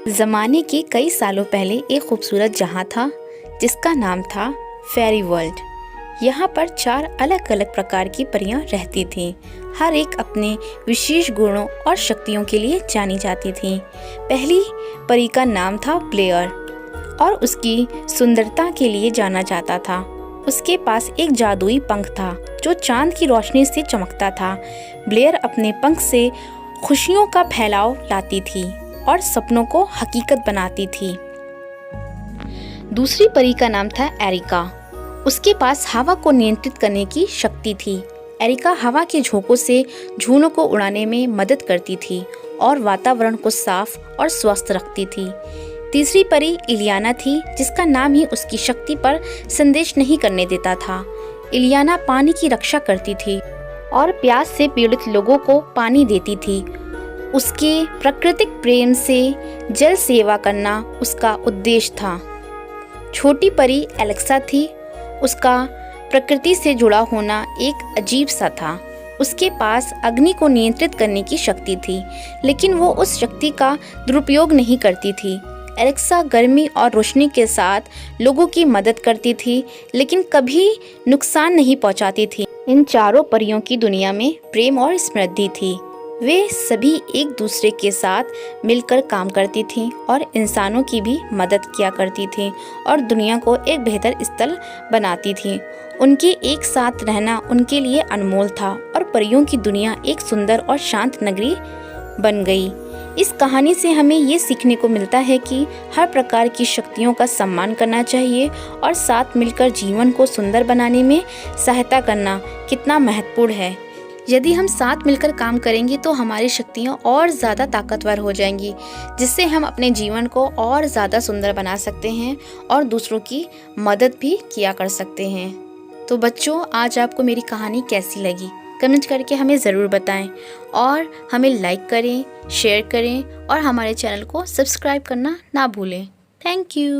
ज़माने के कई सालों पहले एक खूबसूरत जहां था जिसका नाम था फेरी वर्ल्ड। यहाँ पर 4 अलग अलग प्रकार की परियां रहती थीं। हर एक अपने विशेष गुणों और शक्तियों के लिए जानी जाती थीं। पहली परी का नाम था ब्लेयर और उसकी सुंदरता के लिए जाना जाता था। उसके पास एक जादुई पंख था जो चांद की रोशनी से चमकता था। ब्लेयर अपने पंख से खुशियों का फैलाव लाती थी और सपनों को हकीकत बनाती थी। दूसरी परी का नाम था एरिका। उसके पास हवा को नियंत्रित करने की शक्ति थी। एरिका हवा के झोंकों से झूलों को उड़ाने में मदद करती थी और वातावरण को साफ और स्वस्थ रखती थी। तीसरी परी इलियाना थी, जिसका नाम ही उसकी शक्ति पर संदेश नहीं करने देता था। इलियाना पानी की रक्षा करती थी और प्यास से पीड़ित लोगों को पानी देती थी। उसके प्राकृतिक प्रेम से जल सेवा करना उसका उद्देश्य था। छोटी परी एलेक्सा थी। उसका प्रकृति से जुड़ा होना एक अजीब सा था। उसके पास अग्नि को नियंत्रित करने की शक्ति थी, लेकिन वो उस शक्ति का दुरुपयोग नहीं करती थी। एलेक्सा गर्मी और रोशनी के साथ लोगों की मदद करती थी, लेकिन कभी नुकसान नहीं पहुंचाती थी। इन चारों परियों की दुनिया में प्रेम और समृद्धि थी। वे सभी एक दूसरे के साथ मिलकर काम करती थीं और इंसानों की भी मदद किया करती थीं और दुनिया को एक बेहतर स्थल बनाती थीं। उनके एक साथ रहना उनके लिए अनमोल था और परियों की दुनिया एक सुंदर और शांत नगरी बन गई। इस कहानी से हमें ये सीखने को मिलता है कि हर प्रकार की शक्तियों का सम्मान करना चाहिए और साथ मिलकर जीवन को सुंदर बनाने में सहायता करना कितना महत्वपूर्ण है। यदि हम साथ मिलकर काम करेंगे तो हमारी शक्तियाँ और ज़्यादा ताकतवर हो जाएंगी, जिससे हम अपने जीवन को और ज़्यादा सुंदर बना सकते हैं और दूसरों की मदद भी किया कर सकते हैं। तो बच्चों, आज आपको मेरी कहानी कैसी लगी कमेंट करके हमें ज़रूर बताएं और हमें लाइक करें, शेयर करें और हमारे चैनल को सब्सक्राइब करना ना भूलें। Thank you.